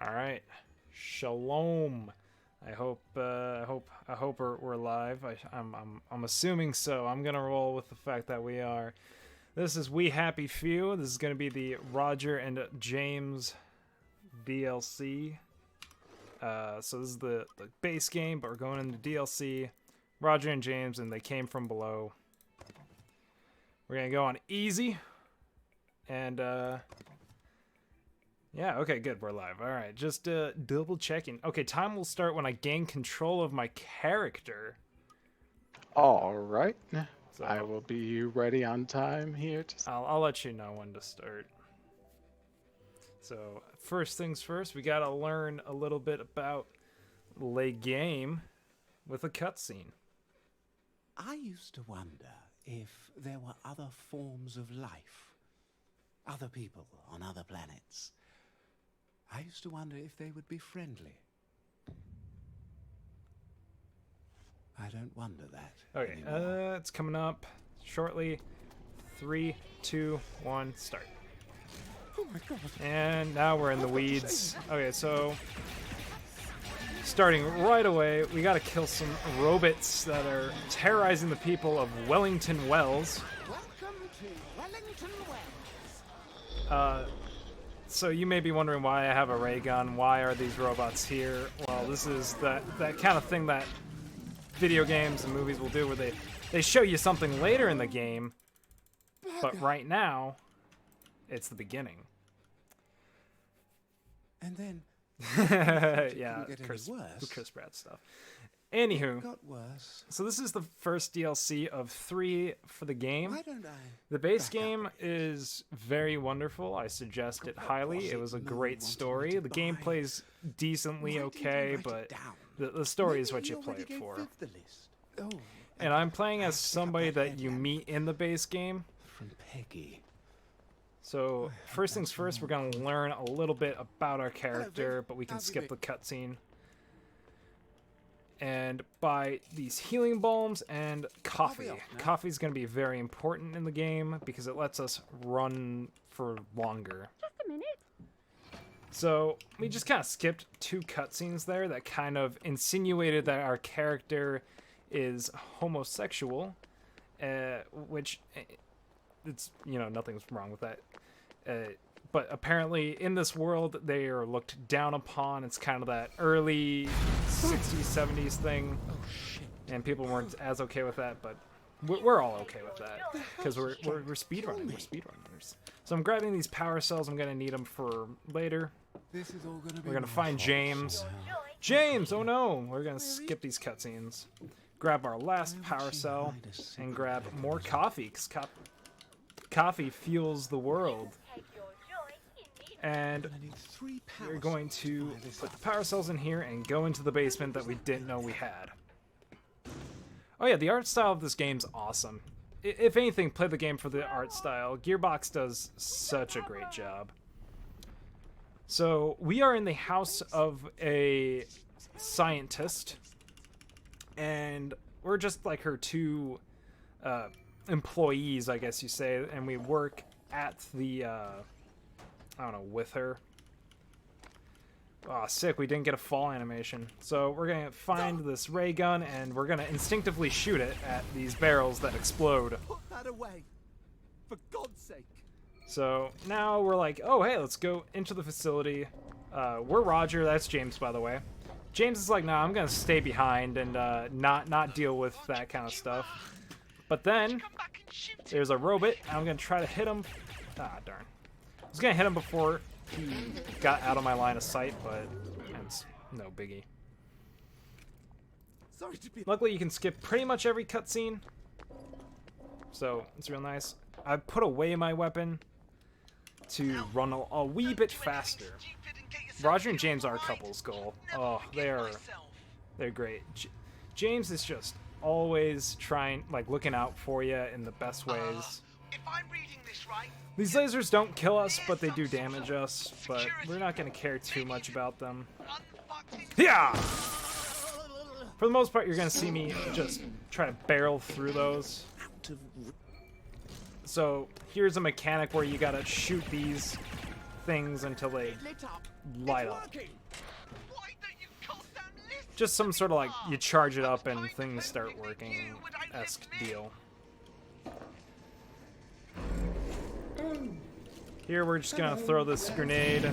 All right, shalom. I hope we're live. I'm assuming so. I'm gonna roll with the fact that we are. This is We Happy Few. This is gonna be the Roger and James DLC. So this is the base game, but we're going into DLC. Roger and James, and they came from below. We're gonna go on easy, and yeah, okay, good, we're live. All right, just double checking. Okay, time will start when I gain control of my character. All right, So I will be ready on time here. I'll let you know when to start. So first things first, we gotta learn a little bit about the game with a cutscene. I used to wonder if there were other forms of life, other people on other planets. I used to wonder if they would be friendly. I don't wonder that. Okay, anymore. it's coming up shortly. 3, 2, 1, start. Oh my God. And now we're in the weeds. Okay, so starting right away, we gotta kill some robots that are terrorizing the people of Wellington Wells. Welcome to Wellington Wells. So you may be wondering why I have a ray gun. Why are these robots here? Well, this is that kind of thing that video games and movies will do, where they show you something later in the game, but right now, it's the beginning. And then Yeah, get any Chris worse. Pratt stuff. Anywho, got worse. so this is the first DLC of 3 for the game. Why don't I? The base back up game a bit? is very wonderful. I suggest it highly. was It it was a Moo great wanted me story. to The buy? gameplay's decently Why didn't you okay, write it but down? the story is Maybe what he you play already it gave for. Viv the list. Oh, And I'm playing as pick up somebody that that you headlamp. meet in the base game. from Peggy. So first things first, we're going to learn a little bit about our character, Viv. but we can How's it skip the been? cutscene. And buy these healing balms and coffee. off now. Coffee's going to be very important in the game because it lets us run for longer. Just a minute. So we just kind of skipped 2 cutscenes there that kind of insinuated that our character is homosexual, which it's, you know, nothing's wrong with that. But apparently in this world they are looked down upon. It's kind of that early 60s, 70s thing, Oh shit. and people weren't as okay with that, but we're all okay with that because we're speedrunning. We're speedrunners. So I'm grabbing these power cells. I'm gonna need them for later. This is all gonna be. We're gonna my find fault James. somehow. James! Oh no! We're gonna skip these cutscenes. Grab our last Why would power she cell hide a secret and grab weapon more from coffee, because coffee fuels the world. Take your joy in the And I need 3 power we're going cells to buy this put the up. power cells in here and go into the basement that we didn't know we had. Oh yeah, the art style of this game's awesome. If anything, play the game for the art style. Gearbox does such a great job. So we are in the house of a scientist, and we're just like her 2 employees, I guess you say, and we work at the I don't know, with her. Oh, sick, we didn't get a fall animation. So we're gonna find this ray gun and we're gonna instinctively shoot it at these barrels that explode. Put that away, for God's sake. So now we're like, oh hey, let's go into the facility. We're Roger, that's James, by the way. James is like, nah, I'm gonna stay behind and not deal with that kind of stuff. But then there's a robot, and I'm gonna try to hit him. Ah, darn. I was gonna hit him before he got out of my line of sight, but it's no biggie. Sorry to be. Luckily, you can skip pretty much every cutscene, so it's real nice. I put away my weapon to run a wee bit faster. Roger and James are a couple's goal. Oh, they're great. James is just always trying, like, looking out for you in the best ways. If I'm reading this right, These lasers don't kill us, but they do damage us, but we're not going to care too much about them. Yeah! For the most part, you're going to see me just try to barrel through those. Out of So here's a mechanic where you gotta shoot these things until they It lit up. light It's up. working. Why don't you goddamn listen? Just some sort of like you charge it up and things start working esque deal. Here we're just gonna throw this grenade,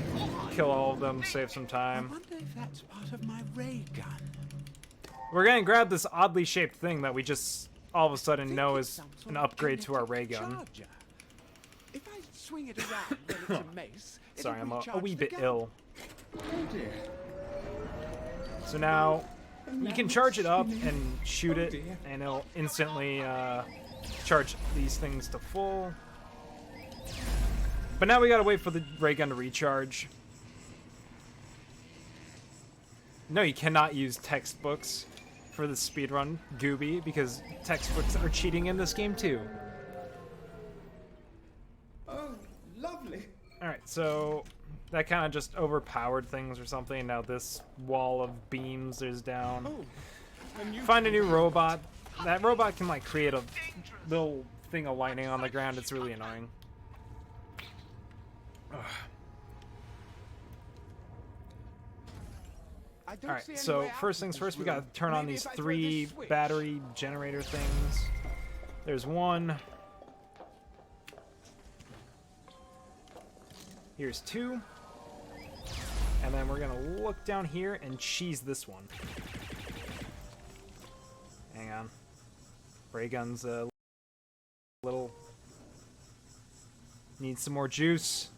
kill all of them, save some I time. wonder if that's part of my ray gun. We're gonna grab this oddly shaped thing that we just all of a sudden Think know it's is some sort an of upgrade to our ray kinetic gun. charger. If I swing it around when it's a mace, Sorry, it'll I'm a recharge wee the bit gun. ill. So now you can charge it up and shoot it, and it'll instantly charge these things to full. But now we gotta wait for the ray gun to recharge. No, you cannot use textbooks for the speedrun, Gooby, because textbooks are cheating in this game too. Oh, lovely. Alright, so that kind of just overpowered things or something. Now this wall of beams is down. Oh, Find a new robot. That robot can like create a little thing of lightning on the ground. It's really annoying. Alright, so first things first, we gotta turn on these 3 battery generator things. There's one. Here's 2. And then we're gonna look down here and cheese this one. Hang on. Ray gun's a little... Needs some more juice.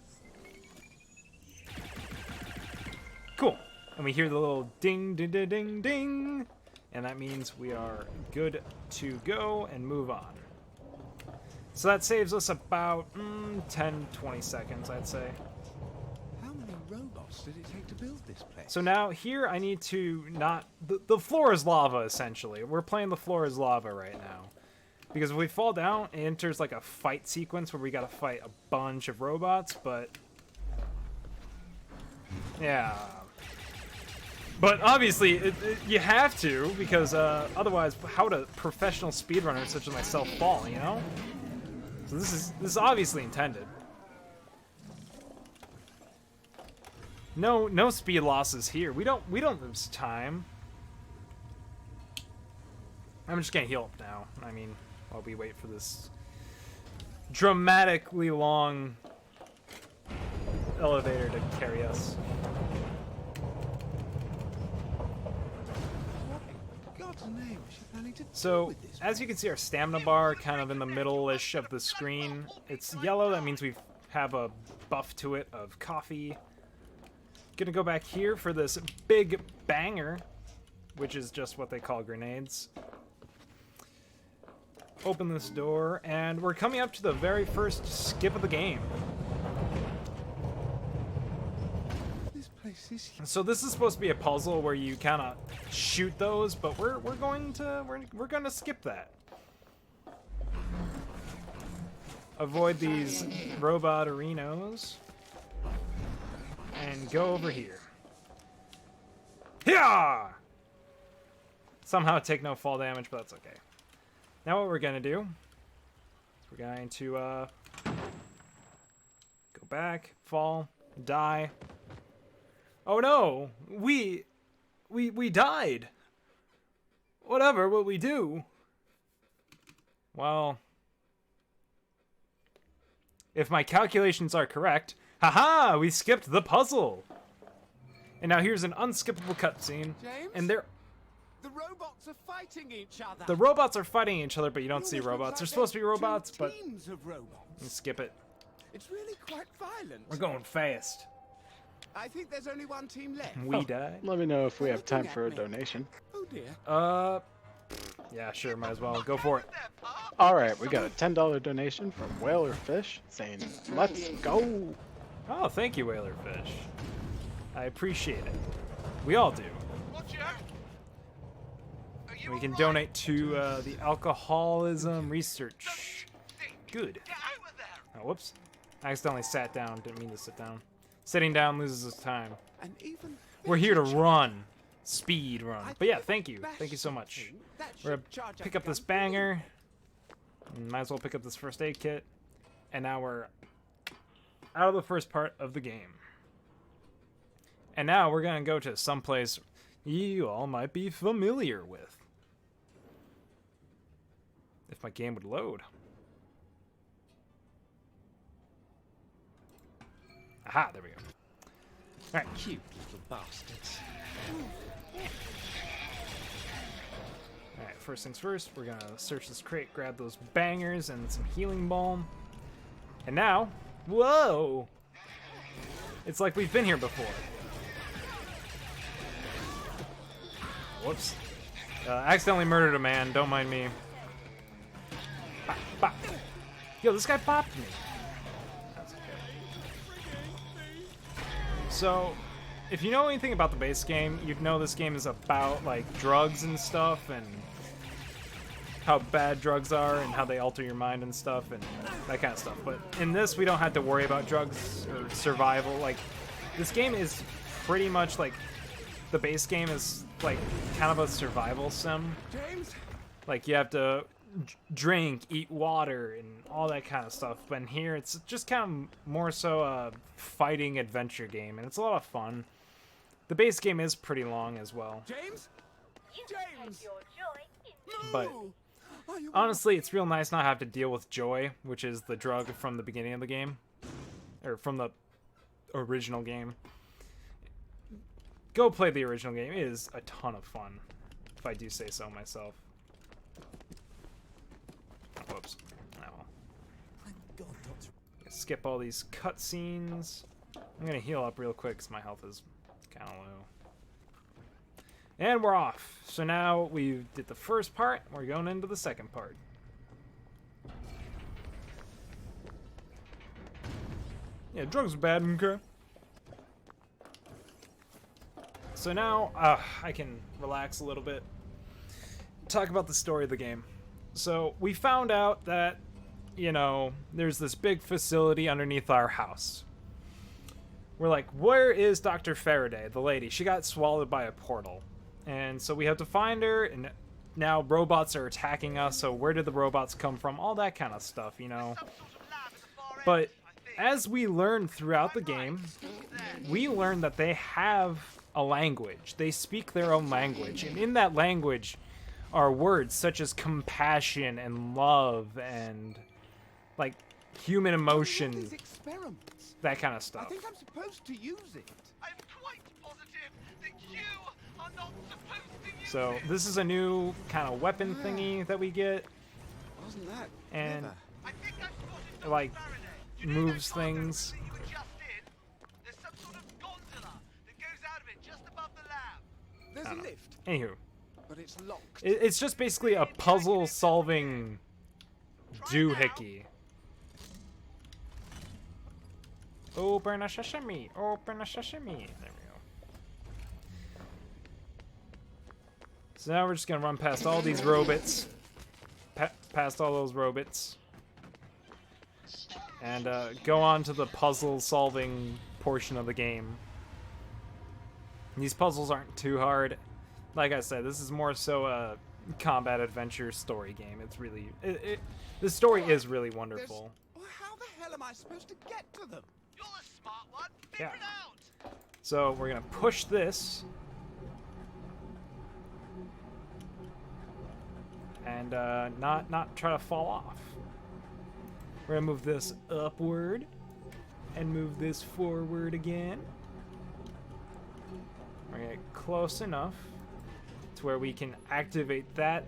Cool. And we hear the little ding, ding, ding, ding, ding. And that means we are good to go and move on. So that saves us about 10, 20 seconds, I'd say. How many robots did it take to build this place? So now here I need to not... The floor is lava, essentially. We're playing the floor is lava right now. Because if we fall down, it enters like a fight sequence where we gotta fight a bunch of robots, but... Yeah... But obviously, you have to, because otherwise, how would a professional speedrunner such as myself fall, you know? So this is obviously intended. No speed losses here. We don't lose time. I'm just gonna heal up now. I mean, while we wait for this dramatically long elevator to carry us. God's name, is she planning to do So, with this as you can see, our stamina bar kind of in the middle-ish of the screen. It's yellow, that means we have a buff to it of coffee. Gonna go back here for this big banger, which is just what they call grenades. Open this door, and we're coming up to the very first skip of the game. This place is huge. So this is supposed to be a puzzle where you kind of shoot those, but we're going to skip that. Avoid these robot arenos and go over here. Yeah! Somehow take no fall damage, but that's okay. Now what we're gonna do is we're going to go back, fall, die. Oh no, we died. Whatever will we do? Well, if my calculations are correct, haha, we skipped the puzzle. And now here's an unskippable cutscene, James? and The robots are fighting each other. the robots are fighting each other, but you don't It see almost robots. looks They're like supposed to be there's robots, two but teams of robots. you skip it. It's really quite violent. We're going fast. I think there's only one team left. We died. Let me know if we have time Looking for a at me. donation. Oh dear. Yeah, sure, might as well. Go for it. All right, we got a $10 donation from Whaler Fish saying, "Let's go." Oh, thank you, Whaler Fish. I appreciate it. We all do. Watch out! Are you We can alright? donate to the Alcoholism Research. Good. Get out of there! Oh, whoops. I accidentally sat down. Didn't mean to sit down. Sitting down loses us time. And even We're here to better run. Speed run. I But yeah, think thank you. bash Thank you so much. something, that We're should gonna charge up pick the up this gun. banger. And might as well pick up this first aid kit. And now we're out of the first part of the game. And now we're going to go to someplace you all might be familiar with. If my game would load. Aha, there we go. Alright. Cute little bastards. Alright, first things first, we're gonna search this crate, grab those bangers and some healing balm. And now, whoa! It's like we've been here before. Whoops. Accidentally murdered a man, don't mind me. Bop, bop. Yo, this guy popped me. That's okay. So, if you know anything about the base game, you'd know this game is about, like, drugs and stuff, and how bad drugs are, and how they alter your mind and stuff, and that kind of stuff. But in this, we don't have to worry about drugs or survival. Like, this game is pretty much, like, the base game is, like, kind of a survival sim. James? Like, you have to drink, eat water, and all that kind of stuff. But in here, it's just kind of more so a fighting adventure game, and it's a lot of fun. The base game is pretty long as well. James? James! But Moo! Are you honestly, it's real nice not have to deal with Joy, which is the drug from the beginning of the game. Or from the original game. Go play the original game. It is a ton of fun, if I do say so myself. Whoops. Oh, well. Thank God, Doctor. Skip all these cutscenes. I'm gonna heal up real quick because my health is kind of low. And we're off. So now we did the first part. We're going into the second part. Yeah, drugs are bad, okay? So now I can relax a little bit. Talk about the story of the game. So we found out that, you know, there's this big facility underneath our house. We're like, where is Dr. Faraday, the lady? She got swallowed by a portal. And so we have to find her, and now robots are attacking us, so where did the robots come from? All that kind of stuff, you know. But as we learn throughout the game, we learn that they have a language. They speak their own language, and in that language are words such as compassion and love and, like, human emotion, These experiments. that kind of I stuff. think I'm supposed to use it. I'm quite positive that you are not supposed to use So it. this is a new kind of weapon thingy that we get, Wasn't that and clever? I think I've spotted Dr. like Faraday. You know moves that cargo room things. that you were just in? There's some sort of gondola that goes out of it just above the lab. There's a lift, Anywho, but it's locked. it's just basically a puzzle-solving doohickey. Open a sesame. Open a sesame. There we go. So now we're just gonna run past all these robots. Past all those robots. And go on to the puzzle-solving portion of the game. These puzzles aren't too hard. Like I said, this is more so a combat adventure story game. It's really... the story is really wonderful. Well, how the hell am I supposed to get to them? You're the smart one. Figure Yeah. it out. So we're gonna push this. And not try to fall off. We're gonna move this upward. And move this forward again. We're gonna get close enough to where we can activate that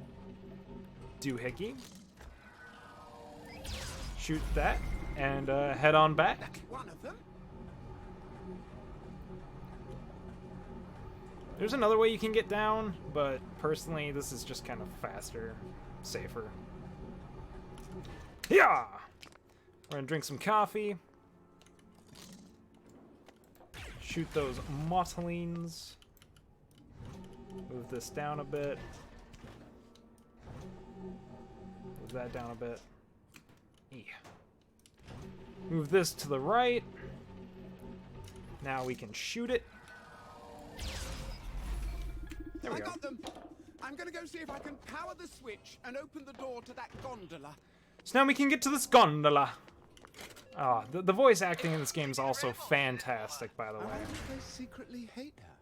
doohickey. Shoot that, and head on back. One of them? There's another way you can get down, but personally, this is just kind of faster, safer. Yeah! We're gonna drink some coffee. Shoot those motlines. Move this down a bit. Move that down a bit. Yeah. Move this to the right. Now we can shoot it. There we I go. got them. I'm gonna go see if I can power the switch and open the door to that gondola. So now we can get to this gondola. The voice acting in this game is also fantastic, by the I way. wonder if they secretly hate her.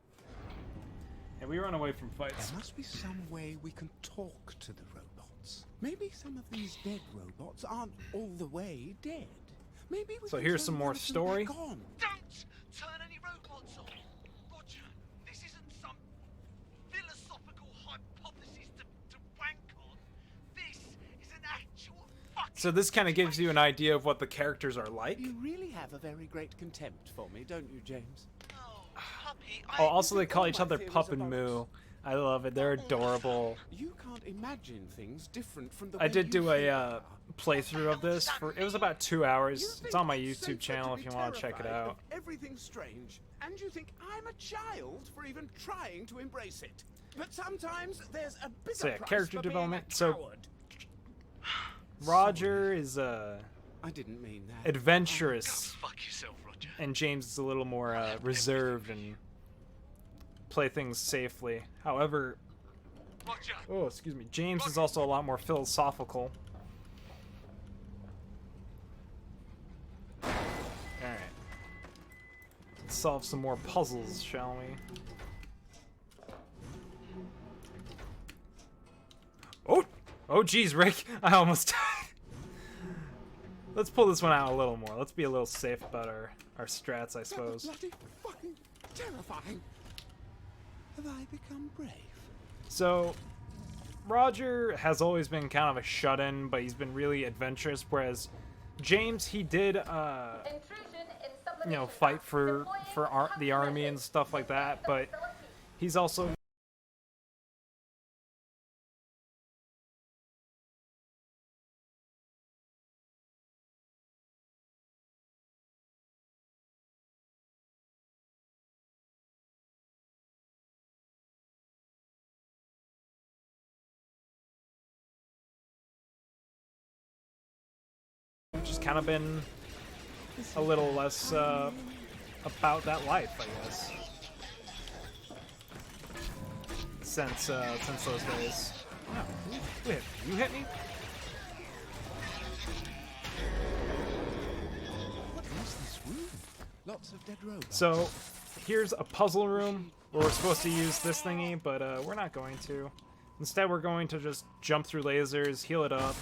And we run away from fights. There must be some way we can talk to the robots. Maybe some of these dead robots aren't all the way dead. Maybe we So can here's turn some more one of them story. back on. Don't turn any robots on. Roger, this isn't some philosophical hypothesis to wank on. This is an actual fucking... So this kind of gives you an idea of what the characters are like. You really have a very great contempt for me, don't you, James? Oh, puppy, Oh, also they think call all each my other theories Pup are and bollocks. Moo. I love it. They're adorable. You can't imagine things different from the I way did you do think a they are. playthrough of this for it was about 2 hours. You It's think on my it's YouTube safer channel to if be you want to check it terrified out. of everything strange, and you think I'm a child for even trying to embrace it. But sometimes there's a bigger So yeah, price character for being development. a So coward. Roger is I didn't mean that. adventurous, Fuck yourself, Roger. and James is a little more reserved and play things safely. However, Roger. oh excuse me, James is also a lot more philosophical. All right, let's solve some more puzzles, shall we? Oh geez, Rick, I almost died. Let's pull this one out a little more. Let's be a little safe about our strats, I That was suppose. bloody fucking terrifying. Have I become brave? So, Roger has always been kind of a shut-in, but he's been really adventurous, whereas James, he did, you know, fight for the army and stuff like that, but he's also... just kind of been a little less about that life, I guess. Since those days. Oh, who hit me? You hit me? What is this room? Lots of dead robots. So, here's a puzzle room where we're supposed to use this thingy, but we're not going to. Instead, we're going to just jump through lasers, heal it up.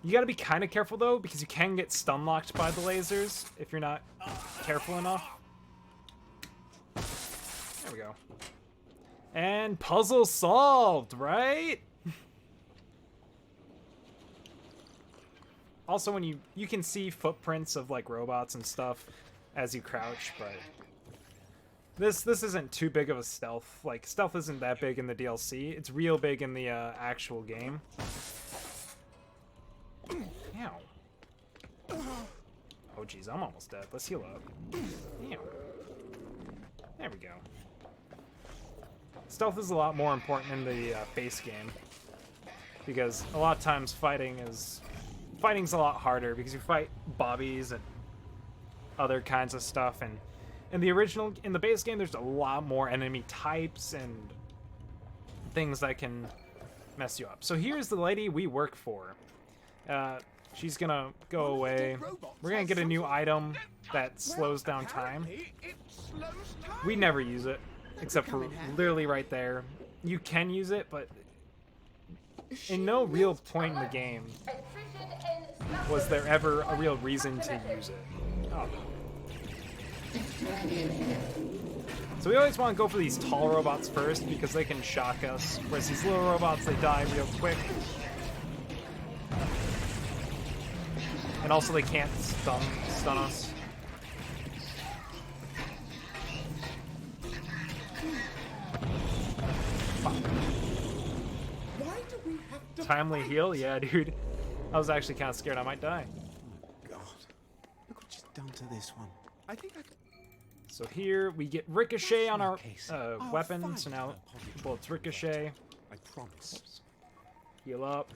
You gotta be kind of careful though, because you can get stun locked by the lasers if you're not careful enough. There we go. And puzzle solved, right? Also, when you can see footprints of like robots and stuff as you crouch, but this isn't too big of a stealth. Like stealth isn't that big in the DLC. It's real big in the actual game. Ow. Oh geez, I'm almost dead. Let's heal up. Ow. There we go. Stealth is a lot more important in the base game, because a lot of times fighting's a lot harder because you fight bobbies and other kinds of stuff, and in the base game there's a lot more enemy types and things that can mess you up. So here's the lady we work for. She's gonna go away. We're gonna get a new item that slows down time. Apparently, it slows time. We never use it, except for literally right there. You can use it, but in no real point in the game was there ever a real reason to use it. Oh. So we always want to go for these tall robots first because they can shock us, whereas these little robots, they die real quick. And also they can't stun us. Why do we have to Timely fight? heal? Yeah, dude. I was actually kind of scared I might die. God, look what you've done to this one. I think I So here we get ricochet on our Casey. weapon, find so her now apology. bullets ricochet, I promise. heal up,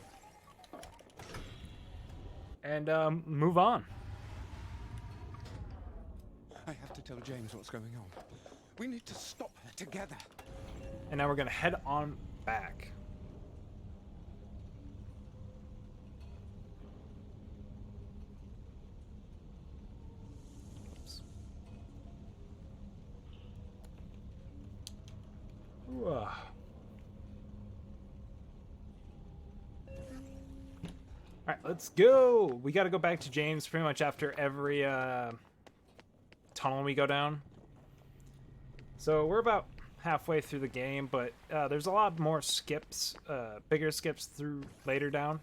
and move on. I have to tell James what's going on. We need to stop her together. And now we're gonna head on back. Alright, let's go! We gotta go back to James pretty much after every tunnel we go down. So we're about halfway through the game, but there's a lot more skips, bigger skips through later down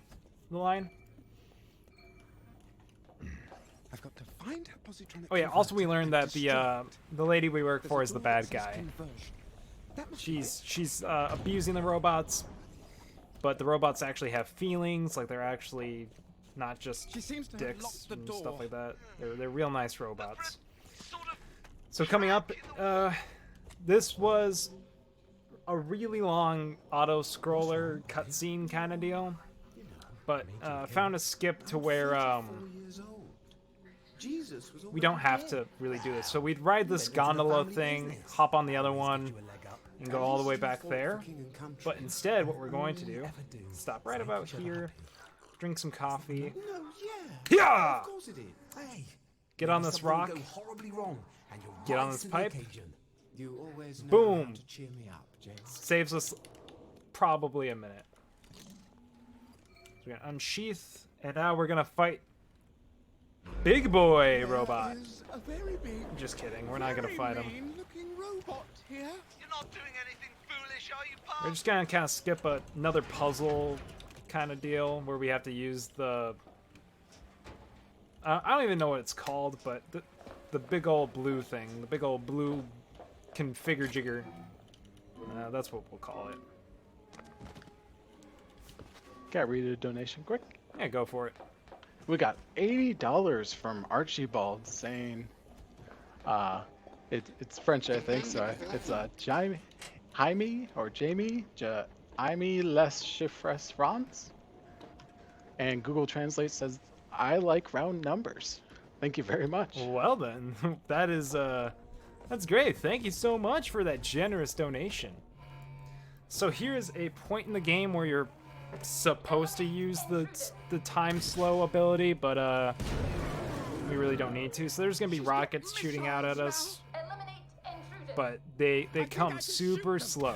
the line. I've got to find her positronic. Oh yeah, also we learned that converter the lady we work and for destroy. is the There's a bad door that guy. says conversion. That must be it. She's abusing the robots, but the robots actually have feelings, like they're actually not just She seems to have dicks locked the and door. stuff like that. They're real nice robots. Sort of So coming up, this was a really long auto-scroller cutscene kind of deal, but found a skip to where we don't have to really do this. So we'd ride this gondola thing, hop on the other one, and go all the way back there. But instead, what we're going to do, stop right about here, drink some coffee. No, Yeah! yeah. Of course it is. Hey, Get on this something rock. Go horribly wrong, and you'll Get on rise this to the pipe. occasion. You always know Boom. how to cheer me up, James. Saves us probably a minute. So we're gonna unsheath, and now we're gonna fight Big Boy Robot. There's a very big, Just kidding, we're not gonna very fight him. mean-looking robot here. You're not doing anything foolish, are you, We're pal? just gonna kind of skip another puzzle kind of deal where we have to use the... I don't even know what it's called, but the big old blue thing, the big old blue configure jigger. That's what we'll call it. Gotta read a donation quick. Yeah, go for it. We got $80 from Archibald saying, it's French, I think, so it's Jaime or Jamie, Jaime les chiffres francs. And Google Translate says, I like round numbers. Thank you very much. Well then, that is that's great. Thank you so much for that generous donation. So here's a point in the game where you're supposed to use the time slow ability, but we really don't need to. So there's gonna be rockets shooting out at us, but they come super slow.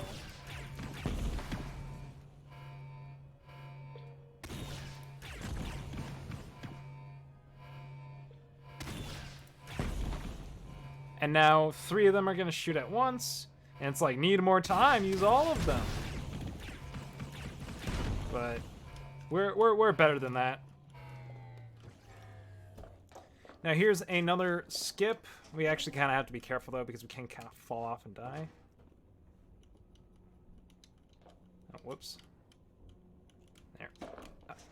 And now 3 of them are gonna shoot at once, and it's like, need more time, use all of them. But we're better than that. Now here's another skip. We actually kind of have to be careful though, because we can kind of fall off and die. Oh, whoops.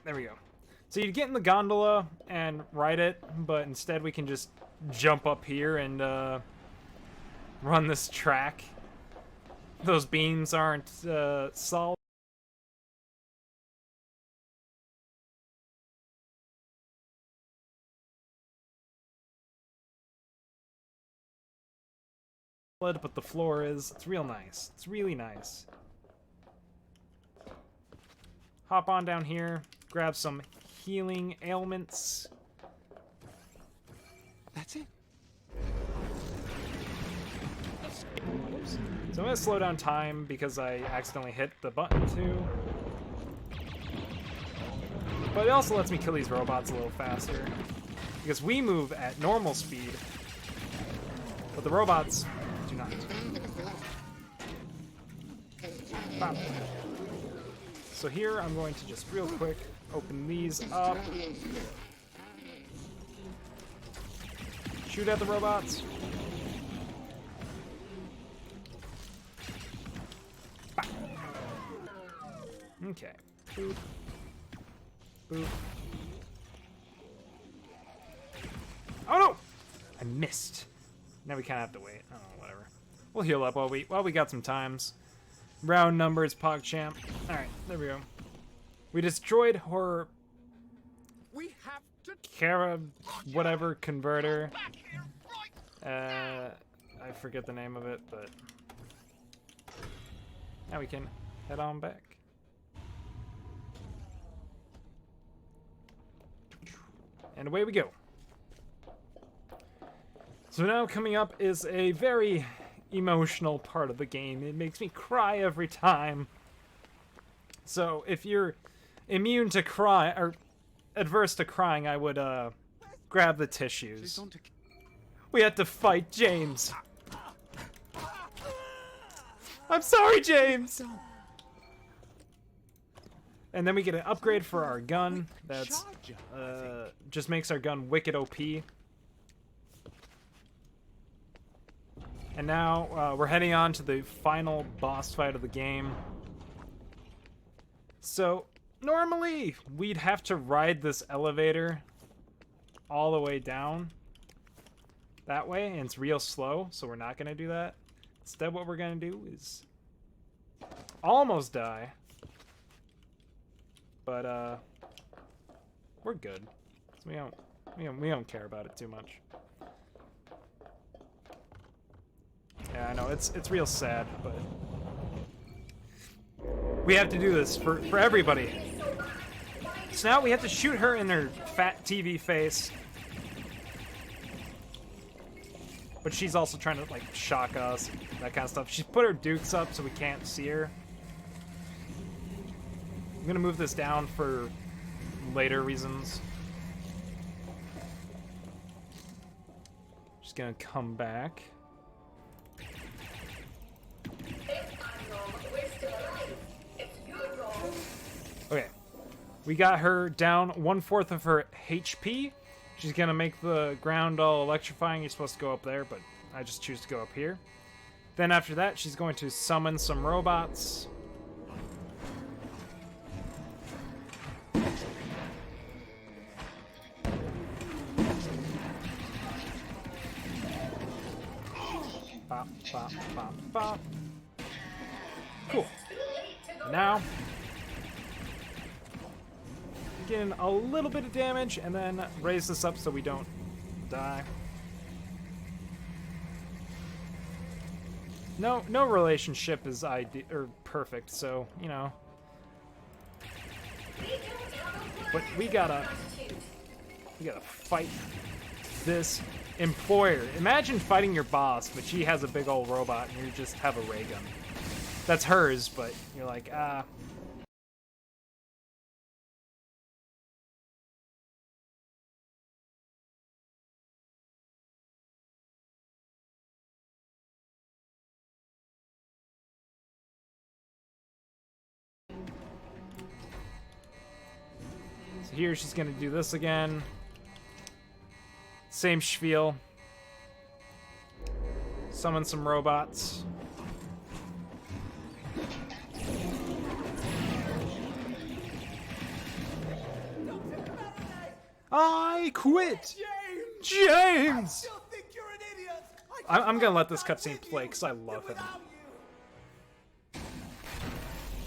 There we go. So you'd get in the gondola and ride it, but instead we can just jump up here and run this track. Those beams aren't solid. But the floor is. It's real nice. It's really nice. Hop on down here, grab some healing ailments. That's it. Oops. So I'm gonna slow down time because I accidentally hit the button too. But it also lets me kill these robots a little faster, because we move at normal speed, but the robots do not. Bop. So here I'm going to just real quick open these up. Shoot at the robots. Bop. Okay. Boop. Boop. Oh no! I missed. Now we kind of have to wait. Oh, whatever. We'll heal up while we got some times. Round numbers, PogChamp. All right, there we go. We destroyed her We have to. Kara whatever converter. Back here right I forget the name of it, but now we can head on back. And away we go. So now coming up is a very emotional part of the game. It makes me cry every time. So if you're immune to cry or adverse to crying, I would grab the tissues. We had to fight James. I'm sorry, James. And then we get an upgrade for our gun. That's just makes our gun wicked OP. And now we're heading on to the final boss fight of the game. So normally we'd have to ride this elevator all the way down that way, and it's real slow, so we're not gonna do that. Instead, what we're gonna do is almost die, but we're good. So we don't care about it too much. Yeah, I know it's real sad, but we have to do this for everybody. So now we have to shoot her in her fat TV face. But she's also trying to, like, shock us, that kind of stuff. She's put her dukes up so we can't see her. I'm gonna move this down for later reasons. Just gonna come back. Okay. We got her down 1/4 of her HP. She's gonna make the ground all electrifying. You're supposed to go up there, but I just choose to go up here. Then after that, she's going to summon some robots. Bop, bop, bop, bop. Cool. Now, getting a little bit of damage, and then raise this up so we don't die. No relationship is perfect, so you know. But we gotta fight this employer. Imagine fighting your boss, but she has a big old robot, and you just have a ray gun. That's hers, but you're like, ah. Here she's gonna do this again. Same spiel. Summon some robots. I quit! James! I still think you're an idiot. I'm gonna let this cutscene play because I love him.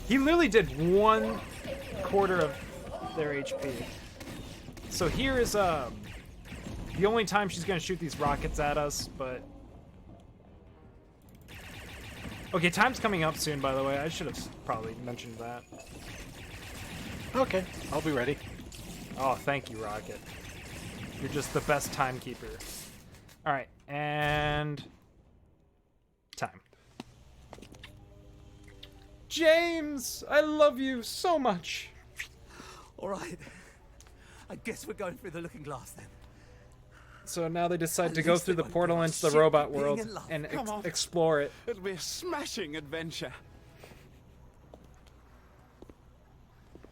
He literally did 1/4 of their HP. So here is the only time she's gonna shoot these rockets at us, but okay, time's coming up soon, by the way. I should have probably mentioned that. Okay, I'll be ready. Oh, thank you, Rocket. You're just the best timekeeper. Alright, and time. James! I love you so much! All right. I guess we're going through the looking glass then. So now they decide At to go least through they the won't portal go into the shit robot being world in love. and Come on. explore it. It'll be a smashing adventure.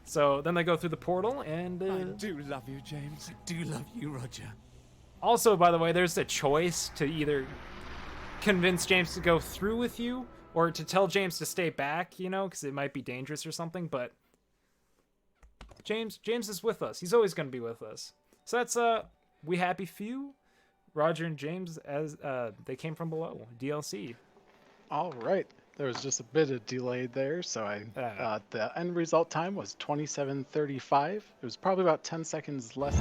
So then they go through the portal and... I do love you, James. I do love you, Roger. Also, by the way, there's a choice to either convince James to go through with you or to tell James to stay back, you know, because it might be dangerous or something, but James is with us. He's always going to be with us. So that's We Happy Few, Roger and James, as they came from below, DLC. All right. There was just a bit of delay there, so the end result time was 27:35. It was probably about 10 seconds less.